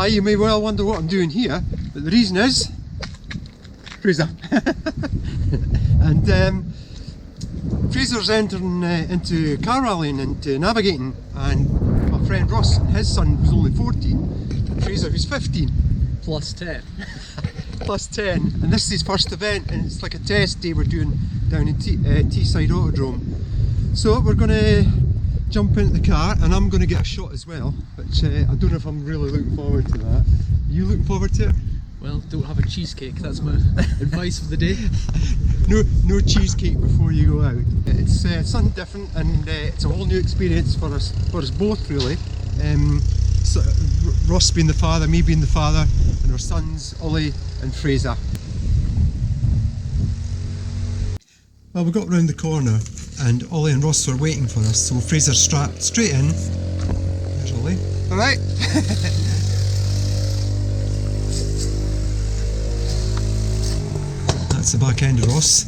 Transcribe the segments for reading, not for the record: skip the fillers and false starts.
You may well wonder what I'm doing here, but the reason is Fraser. And Fraser's entering into car rallying, into navigating, and my friend Ross, his son, was only 14, and Fraser, who's 15. Plus 10. Plus 10, and this is his first event, and it's like a test day we're doing down in Teeside Autodrome. So we're going to jump into the car, and I'm going to get a shot as well, which I don't know if I'm really looking forward to that. Are you looking forward to it? Well, don't have a cheesecake, that's my advice for the day. No cheesecake before you go out. It's something different, and it's a whole new experience for us both, really. So, Ross being the father, me being the father, and our sons Ollie and Fraser. Well, we got round the corner and Ollie and Ross were waiting for us, so Fraser strapped straight in. There's Ollie. Alright. That's the back end of Ross,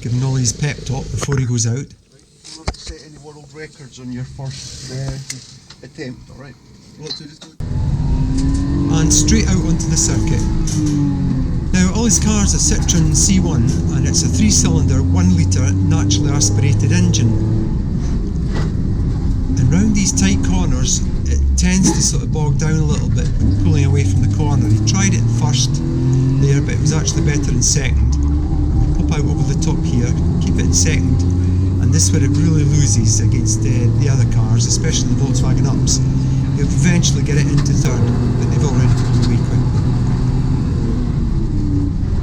giving Ollie his pep talk before he goes out. Right. You not set any world records on your first attempt, alright? And straight out onto the circuit. Now, Ollie's car is a Citroen C1 and it's a 3-cylinder 1 litre naturally aspirated engine. And round these tight corners it tends to sort of bog down a little bit, pulling away from the corner. He tried it first there, but it was actually better in second. Pop out over the top here, keep it in second, and this is where it really loses against the other cars, especially the Volkswagen Ups. You'll eventually get it into third, but they've already pulled away quickly.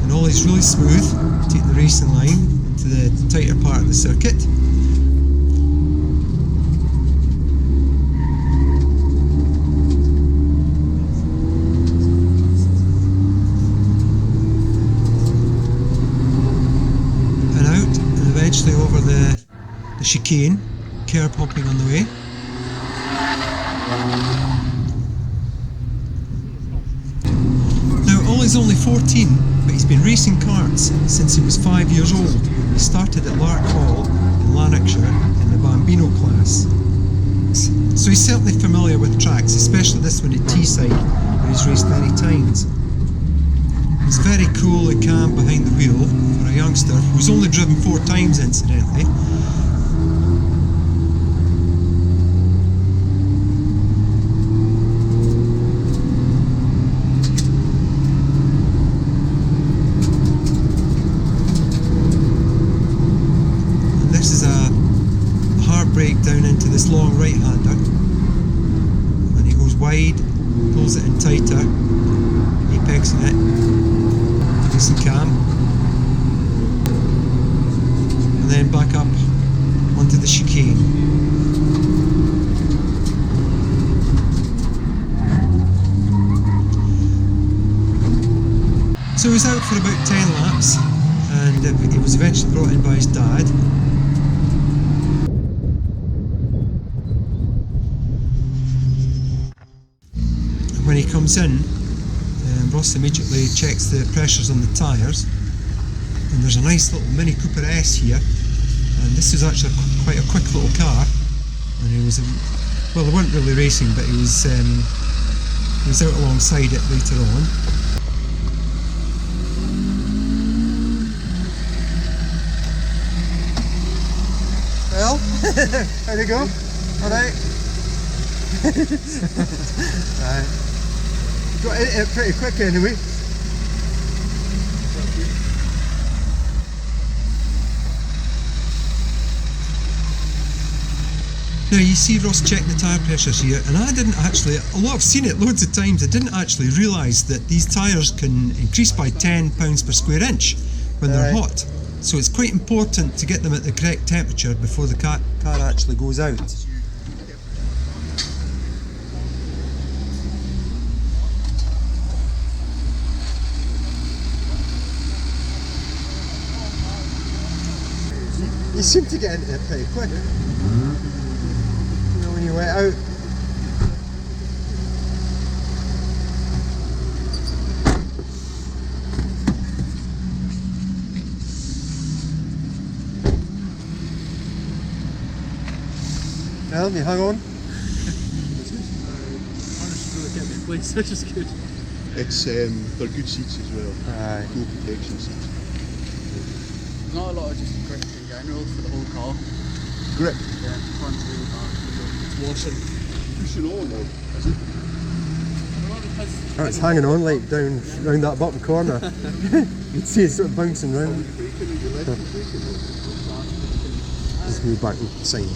And Ollie's really smooth, taking the racing line into the tighter part of the circuit. And out, and eventually over the chicane, curb hopping on the way. Now, Ollie's only 14, but he's been racing karts since he was 5 years old. He started at Lark Hall in Lanarkshire in the Bambino class. So he's certainly familiar with tracks, especially this one at Teeside, where he's raced many times. He's very cool and calm behind the wheel for a youngster who's only driven 4 times, incidentally. This is a hard brake down into this long right-hander, and he goes wide, pulls it in tighter, apexing it, nice and calm, and then back up onto the chicane. So he was out for about 10 laps, and he was eventually brought in by his dad. When he comes in, Ross immediately checks the pressures on the tyres, and there's a nice little Mini Cooper S here, and this is actually quite a quick little car, and he was, well, they weren't really racing, but he was out alongside it later on. Well, how'd it go? Alright. Right. Got it pretty quick anyway. Now you see Ross checking the tyre pressures here, and I didn't actually, although I've seen it loads of times, I didn't actually realise that these tyres can increase by 10 pounds per square inch when they're hot. So it's quite important to get them at the correct temperature before the car actually goes out. You seem to get into it pretty quick. You know, when you went out. Well, you hung on. place, which is good. It's they're good seats as well. Aye. Cool protection seats. Not a lot of just grip in general for the whole car. Grip. Yeah, front's really bad. It's washing. Pushing on though, is it? Oh, it's hanging on like down round that bottom corner. You'd see it sort of bouncing round. Just move back inside.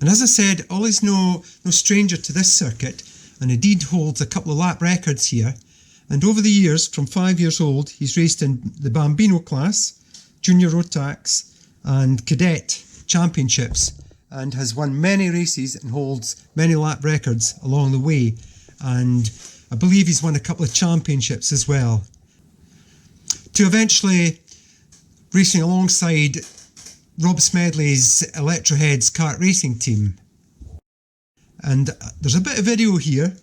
And as I said, Ollie's no stranger to this circuit, and indeed holds a couple of lap records here. And over the years, from 5 years old, he's raced in the Bambino class, Junior Road Tax and Cadet Championships, and has won many races and holds many lap records along the way. And I believe he's won a couple of championships as well. To eventually racing alongside Rob Smedley's Electroheads kart racing team. And there's a bit of video here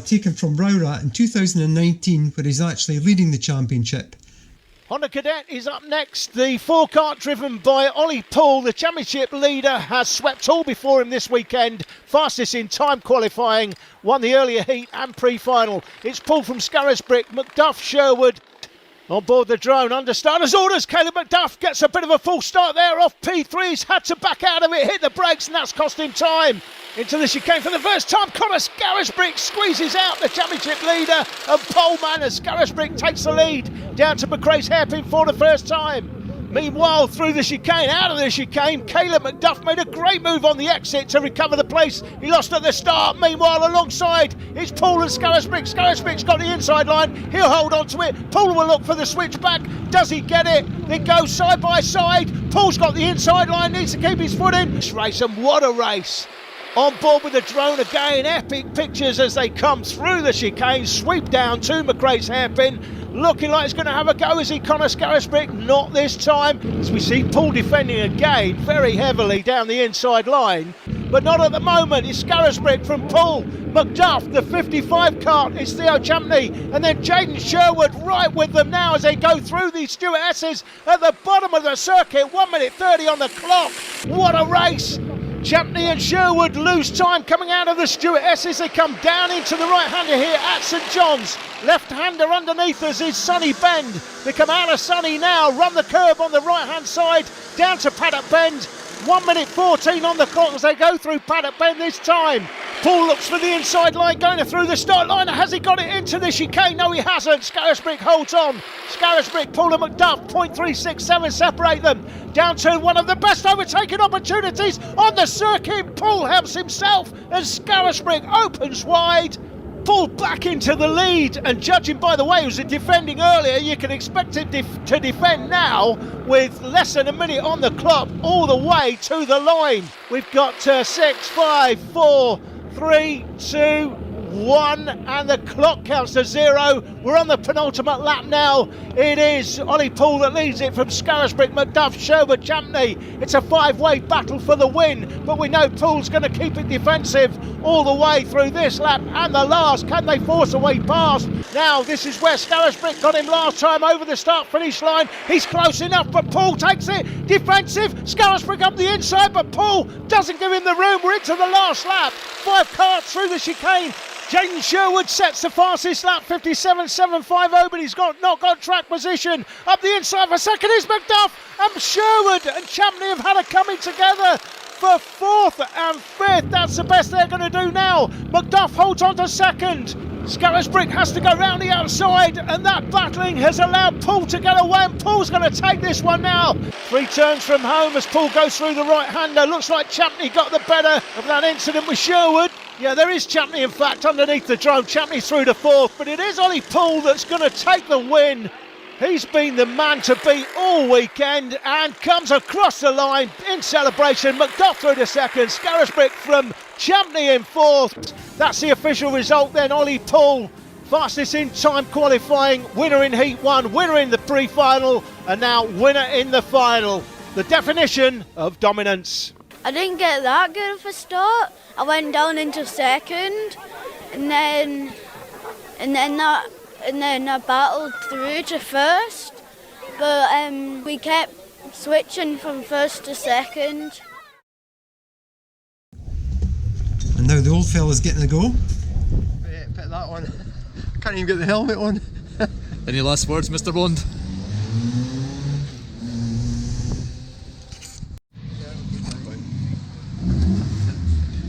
taken from Rowrat in 2019 where he's actually leading the championship. Honda Cadet is up next. The 4-kart driven by Ollie Poole, the championship leader, has swept all before him this weekend. Fastest in time qualifying, won the earlier heat and pre-final. It's Poole from Scarisbrick, McDuff, Sherwood. On board the drone, under starter's orders, Caleb McDuff gets a bit of a false start there off P3's, had to back out of it, hit the brakes, and that's cost him time. Into the chicane for the first time, Connor Scarisbrick squeezes out the championship leader, and poleman as Scarisbrick takes the lead down to McRae's hairpin for the first time. Meanwhile, through the chicane, out of the chicane, Caleb McDuff made a great move on the exit to recover the place he lost at the start. Meanwhile, alongside, it's Poole and Scarisbrick. Scarisbrick's got the inside line. He'll hold on to it. Poole will look for the switchback. Does he get it? They go side by side. Poole's got the inside line, needs to keep his foot in. This race, and what a race. On board with the drone again, epic pictures as they come through the chicane, sweep down to McRae's hairpin. Looking like he's going to have a go, is he, Connor Scarisbrick? Not this time, as we see Poole defending again very heavily down the inside line. But not at the moment. It's Scarisbrick from Poole. McDuff, the 55 kart, is Theo Champney. And then Jaden Sherwood right with them now as they go through these Stewart-S's at the bottom of the circuit. 1 minute 30 on the clock. What a race. Champney and Sherwood lose time coming out of the Stewart-S's. They come down into the right-hander here at St John's. Left-hander underneath us is Sunny Bend. They come out of Sunny now, run the curb on the right-hand side, down to Paddock Bend. 1 minute 14 on the clock as they go through Paddock Bend this time. Poole looks for the inside line, going through the start line. Has he got it into the chicane? No, he hasn't. Scarisbrick holds on. Scarisbrick, Poole and McDuff, 0.367 separate them. Down to one of the best overtaking opportunities on the circuit. Poole helps himself as Scarisbrick opens wide. Poole back into the lead, and judging by the way he was defending earlier, you can expect him to defend now with less than a minute on the clock all the way to the line. We've got 6, 5, 4, 3, 2, 1, and the clock counts to 0. We're on the penultimate lap now. It is Ollie Poole that leads it from Scarisbrick, McDuff, Sherwood, Champney. It's a 5-way battle for the win, but we know Poole's going to keep it defensive all the way through this lap and the last. Can they force a way past? Now this is where Scarisbrick got him last time over the start-finish line. He's close enough, but Poole takes it. Defensive, Scarisbrick up the inside, but Poole doesn't give him the room. We're into the last lap. 5 karts through the chicane. Jaden Sherwood sets the fastest lap, 57.750, but he's not got track position. Up the inside for second is McDuff, and Sherwood and Champney have had a coming together for 4th and 5th. That's the best they're going to do now. McDuff holds on to second. Scarisbrick has to go round the outside, and that battling has allowed Poole to get away, and Poole's going to take this one now. 3 turns from home as Poole goes through the right-hander. Looks like Champney got the better of that incident with Sherwood. Yeah, there is Champney, in fact, underneath the drone. Champney through to 4th, but it is Ollie Poole that's going to take the win. He's been the man to beat all weekend and comes across the line in celebration. McDuff through to 2nd, Scarisbrick from Champney in 4th. That's the official result then. Ollie Poole, fastest in time qualifying, winner in Heat 1, winner in the pre-final, and now winner in the final. The definition of dominance. I didn't get that good of a start. I went down into 2nd, and then I battled through to 1st. But we kept switching from 1st to 2nd. And now the old fella's getting a go. Yeah, put that on. Can't even get the helmet on. Any last words, Mr. Bond?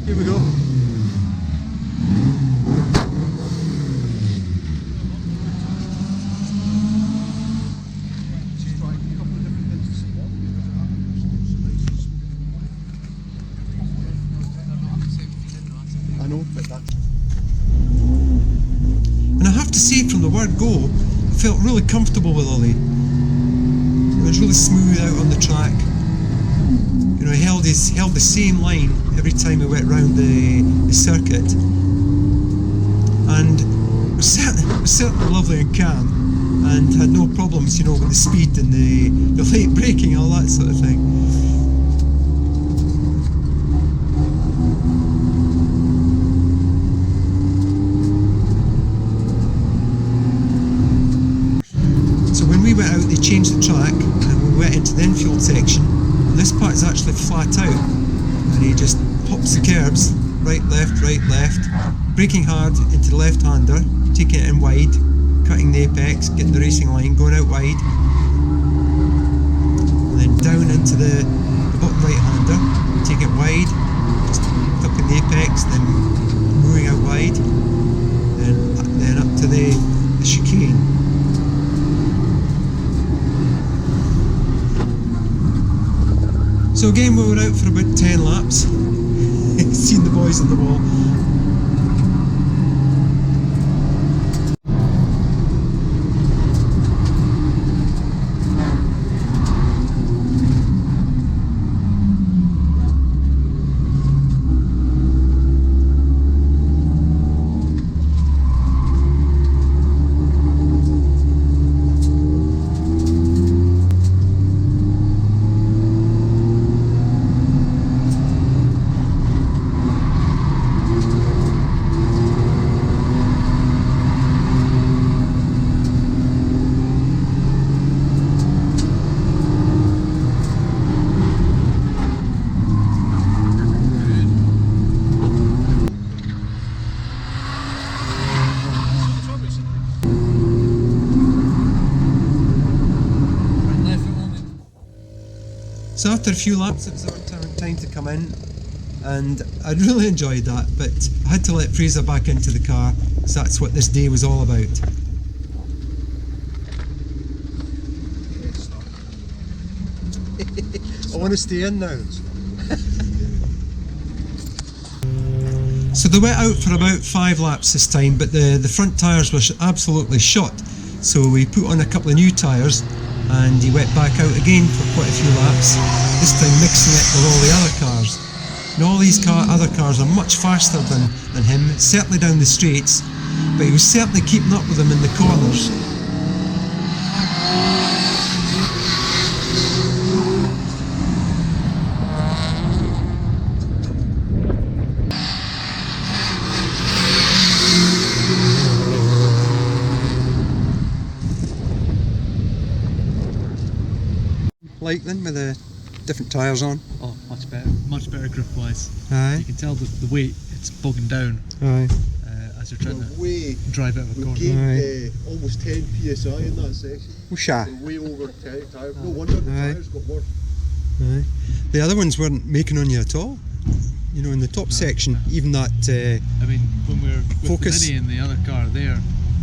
Here we go. I know, but that. And I have to say, from the word go, I felt really comfortable with Ollie. It was really smooth out on the track. You know, he held the same line every time he went round the circuit, and it was certainly lovely and calm, and had no problems, you know, with the speed and the late braking, all that sort of thing. So when we went out, they changed the track, and we went into the infield section. And this part is actually flat out, and he just hops the curbs, right, left, braking hard into the left-hander, taking it in wide, cutting the apex, getting the racing line, going out wide, and then down into the bottom right-hander, take it wide, just tucking the apex, then moving out wide, then up to the chicane. So again, we were out for about 10 laps. Seen the boys on the wall. So after a few laps, it was our time to come in, and I really enjoyed that, but I had to let Fraser back into the car, because that's what this day was all about. I want to stay in now. So they went out for about 5 laps this time, but the front tyres were absolutely shot. So we put on a couple of new tyres, and he went back out again for quite a few laps, this time mixing it with all the other cars. Now all these other cars are much faster than him, certainly down the straights, but he was certainly keeping up with them in the corners. Like then with the different tyres on? Oh, much better grip wise. Aye. You can tell the weight, it's bogging down Aye. as you're trying to Way, drive out of a we corner. gained almost 10 psi in that section. Whoosha. We're way over 10 tyres. No wonder the Aye. tyres got worse. Aye. The other ones weren't making on you at all. You know, in the top section, even that I mean, when we were with Focus. the Mini in the other car there,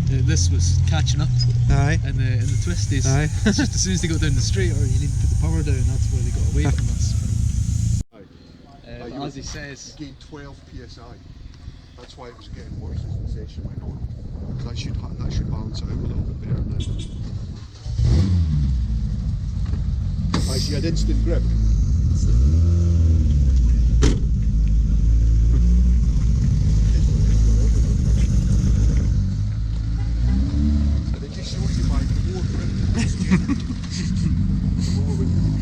this was catching up aye. in the twisties. Aye. It's just as soon as they got down the straight, or you need to put the power down, that's where they got away from us. But as he says, You gained 12 psi. That's why it was getting worse as the session went on. That should balance it out a little bit better now. I see, had instant grip. And it just shows you by the more grip the lower when you feel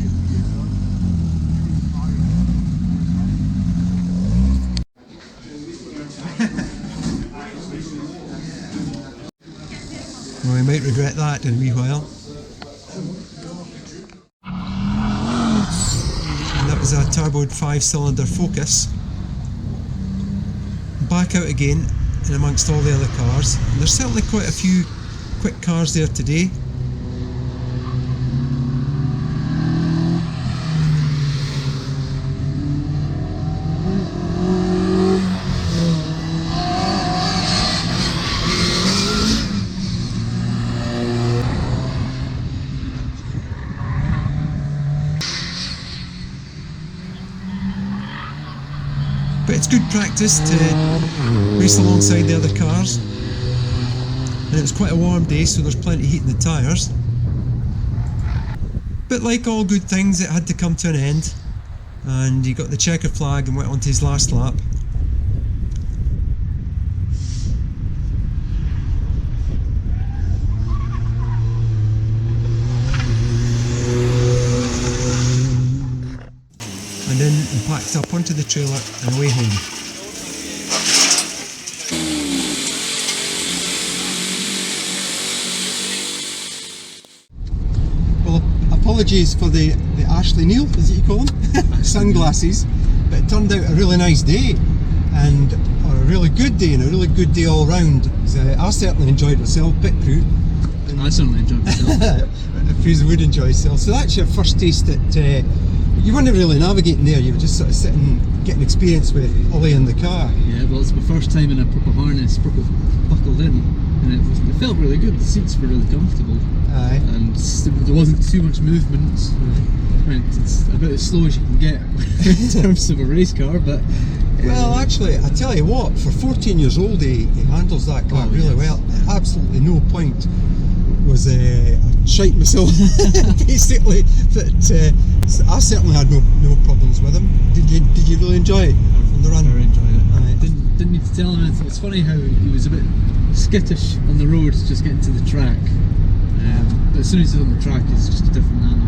Well, we might regret that in a wee while. And that was a turboed 5-cylinder Focus. back out again and amongst all the other cars. And there's certainly quite a few quick cars there today. But it's good practice to race alongside the other cars. And it was quite a warm day, so there's plenty of heat in the tyres. But like all good things, it had to come to an end. And he got the checker flag and went on to his last lap. And then he packed up onto the trailer and away home. Well, apologies for the Ashley Neil, is it you call them? Sunglasses. But it turned out a really nice day, and or a really good day, and a really good day all round. I certainly enjoyed myself, pit crew. I certainly enjoyed myself. Fraser would enjoy himself. So that's your first taste at. You weren't really navigating there, you were just sort of sitting, getting experience with Ollie in the car. Yeah, well, it's my first time in a proper harness, proper buckled in, and it felt really good. The seats were really comfortable. Aye. And there wasn't too much movement. Right, it's about as slow as you can get in terms of a race car, but... Well, actually, I tell you what, for 14 years old, he handles that car really well. Absolutely no point was shite myself, basically. But I certainly had no problems with him. Did you really enjoy it on the run? Very enjoyed it. Aye. Didn't need to tell him anything. It's funny how he was a bit skittish on the road, just getting to the track. But as soon as he's on the track, he's just a different animal.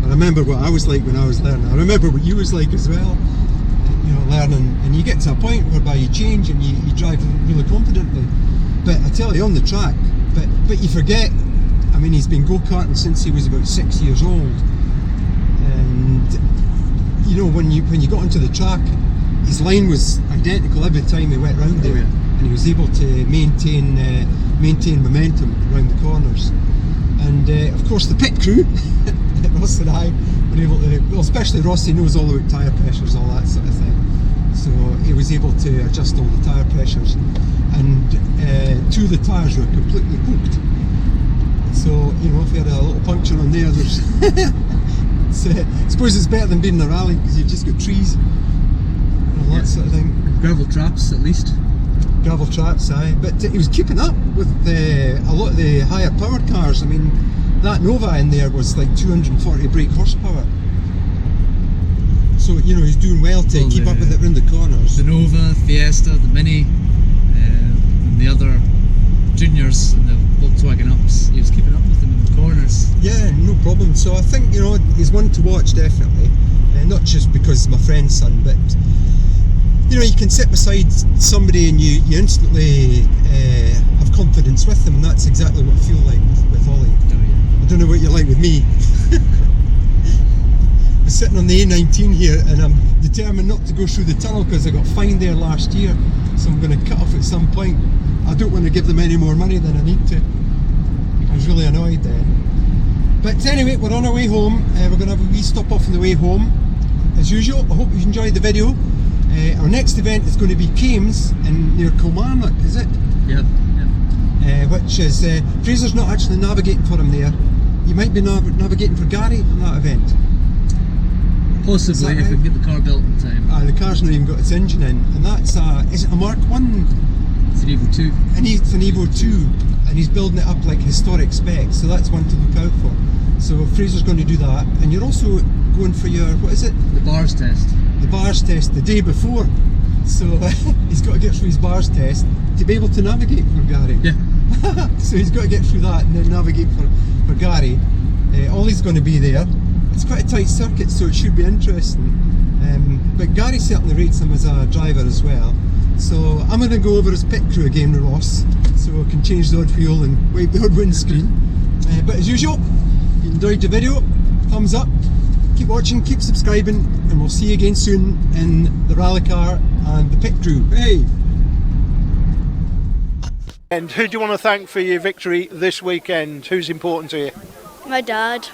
I remember what I was like when I was learning. I remember what you was like as well. You know, learning, and you get to a point whereby you change and you drive really confidently. But I tell you, on the track, but you forget. I mean, he's been go-karting since he was about 6 years old, and you know, when you got onto the track, his line was identical every time he went round there, and he was able to maintain momentum around the corners. And of course, the pit crew, Ross and I, were able to. Well, especially Rossi knows all about tyre pressures, all that sort of thing. So he was able to adjust all the tyre pressures, and two of the tyres were completely cooked. So, you know, if you had a little puncture on there, there's I suppose it's better than being in a rally because you've just got trees and all that sort of thing. Gravel traps, at least. Gravel traps, aye. But he was keeping up with a lot of the higher powered cars. I mean, that Nova in there was like 240 brake horsepower. So, you know, he's doing well to keep up with it around the corners. The Nova, Fiesta, the Mini, and the other juniors and the Volkswagen Ups. He was keeping up with them in the corners. Yeah, no problem. So I think, you know, he's one to watch, definitely. Not just because he's my friend's son, but you know, you can sit beside somebody and you instantly have confidence with them, and that's exactly what I feel like with Ollie. Oh, yeah. I don't know what you're like with me. I'm sitting on the A19 here and I'm determined not to go through the tunnel because I got fined there last year, so I'm going to cut off at some point. I don't want to give them any more money than I need to. I was really annoyed then. But anyway, we're on our way home. We're going to have a wee stop off on the way home. As usual, I hope you've enjoyed the video. Our next event is going to be Kames in near Kilmarnock, is it? Yeah. Which is, Fraser's not actually navigating for him there. You might be navigating for Gary in that event. Possibly, if we can get the car built in time. The car's not even got its engine in, and that's is it a Mark 1? It's an Evo 2. And it's an Evo 2, and he's building it up like historic specs, so that's one to look out for. So Fraser's going to do that, and you're also going for your, what is it? The bars test. The bars test the day before. So he's got to get through his bars test to be able to navigate for Gary. Yeah. So he's got to get through that and then navigate for Gary. Ollie's going to be there. It's quite a tight circuit, so it should be interesting. But Gary certainly rates him as a driver as well. So I'm going to go over his pit crew again with Ross, so I can change the odd wheel and wipe the odd windscreen. But as usual, if you enjoyed the video, thumbs up, keep watching, keep subscribing, and we'll see you again soon in the rally car and the pit crew. Hey! And who do you want to thank for your victory this weekend? Who's important to you? My dad.